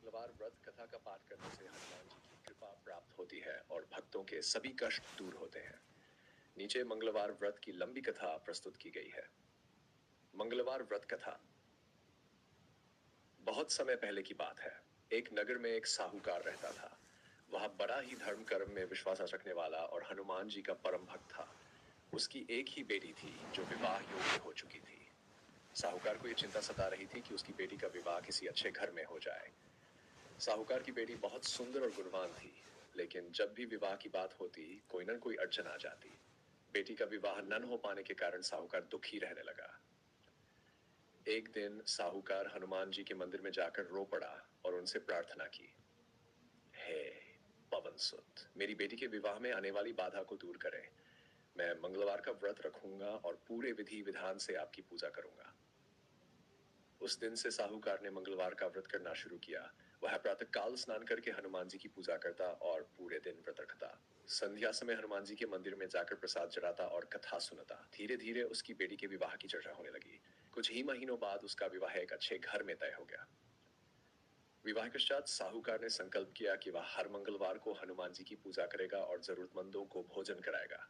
मंगलवार व्रत कथा का पाठ करने से हनुमान जी की कृपा प्राप्त होती है और भक्तों के सभी कष्ट दूर होते हैं। नीचे मंगलवार व्रत की लंबी कथा प्रस्तुत की गई है। मंगलवार व्रत कथा। बहुत समय पहले की बात है। एक नगर में एक साहूकार रहता था। वह बड़ा ही धर्म कर्म में विश्वास रखने वाला और हनुमान जी का परम भक्त था। उसकी एक ही बेटी थी जो विवाह योग्य हो चुकी थी। साहूकार को यह चिंता सता रही थी कि उसकी बेटी का विवाह किसी अच्छे घर में हो जाए। साहूकार की बेटी बहुत सुंदर और गुणवान थी, लेकिन जब भी विवाह की बात होती कोई न कोई अड़चन आ जाती। बेटी का विवाह न हो पाने के कारण साहूकार दुखी रहने लगा। एक दिन साहूकार हनुमान जी के मंदिर में जाकर रो पड़ा और उनसे प्रार्थना की, हे पवन सुत, मेरी बेटी के विवाह में आने वाली बाधा को दूर करें। मैं मंगलवार का व्रत रखूंगा और पूरे विधि विधान से आपकी पूजा करूंगा। उस दिन से साहूकार ने मंगलवार का व्रत करना शुरू किया। वह प्रातःकाल स्नान करके हनुमान जी की पूजा करता और पूरे दिन व्रत रखता। संध्या समय हनुमान जी के मंदिर में जाकर प्रसाद चढ़ाता और कथा सुनता। धीरे धीरे उसकी बेटी के विवाह की चर्चा होने लगी। कुछ ही महीनों बाद उसका विवाह एक अच्छे घर में तय हो गया। विवाह के पश्चात साहूकार ने संकल्प किया कि वह हर मंगलवार को हनुमान जी की पूजा करेगा और जरूरतमंदों को भोजन कराएगा।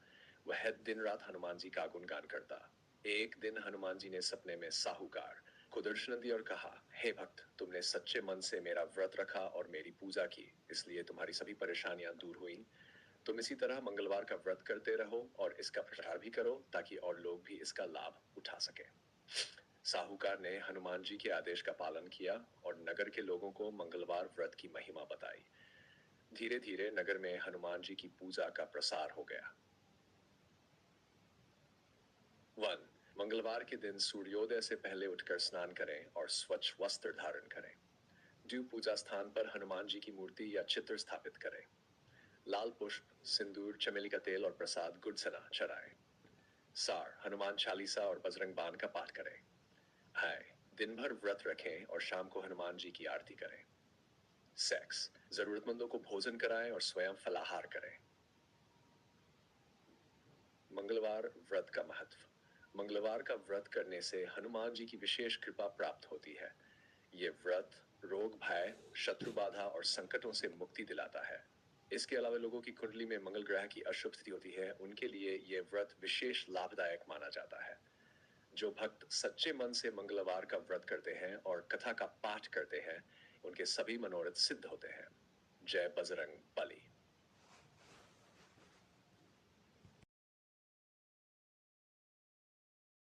वह दिन रात हनुमान जी का गुणगान करता। एक दिन हनुमान जी ने सपने में साहूकार को दर्शन दिया और कहा, हे भक्त, तुमने सच्चे मन से मेरा व्रत रखा और मेरी पूजा की, इसलिए तुम्हारी सभी परेशानियां दूर हुई। तुम इसी तरह मंगलवार का व्रत करते रहो और इसका प्रचार भी करो ताकि और लोग भी इसका लाभ उठा सके। साहूकार ने हनुमान जी के आदेश का पालन किया और नगर के लोगों को मंगलवार व्रत की महिमा बताई। धीरे धीरे नगर में हनुमान जी की पूजा का प्रसार हो गया। 1. मंगलवार के दिन सूर्योदय से पहले उठकर स्नान करें और स्वच्छ वस्त्र धारण करें। 2. पूजा स्थान पर हनुमान जी की मूर्ति या चित्र स्थापित करें। लाल पुष्प, सिंदूर, चमेली का तेल और प्रसाद गुड़ चना चढ़ाएं। सार, हनुमान चालीसा और बजरंग बाण का पाठ करें। हाय, दिन भर व्रत रखें और शाम को हनुमान जी की आरती करें। सेक्स, जरूरतमंदों को भोजन कराएं और स्वयं फलाहार करें। मंगलवार व्रत का महत्व। मंगलवार का व्रत करने से हनुमान जी की विशेष कृपा प्राप्त होती है। ये व्रत रोग, भय, शत्रु बाधा और संकटों से मुक्ति दिलाता है। इसके अलावा लोगों की कुंडली में मंगल ग्रह की अशुभ स्थिति होती है, उनके लिए यह व्रत विशेष लाभदायक माना जाता है। जो भक्त सच्चे मन से मंगलवार का व्रत करते हैं और कथा का पाठ करते हैं, उनके सभी मनोरथ सिद्ध होते हैं। जय बजरंग बली।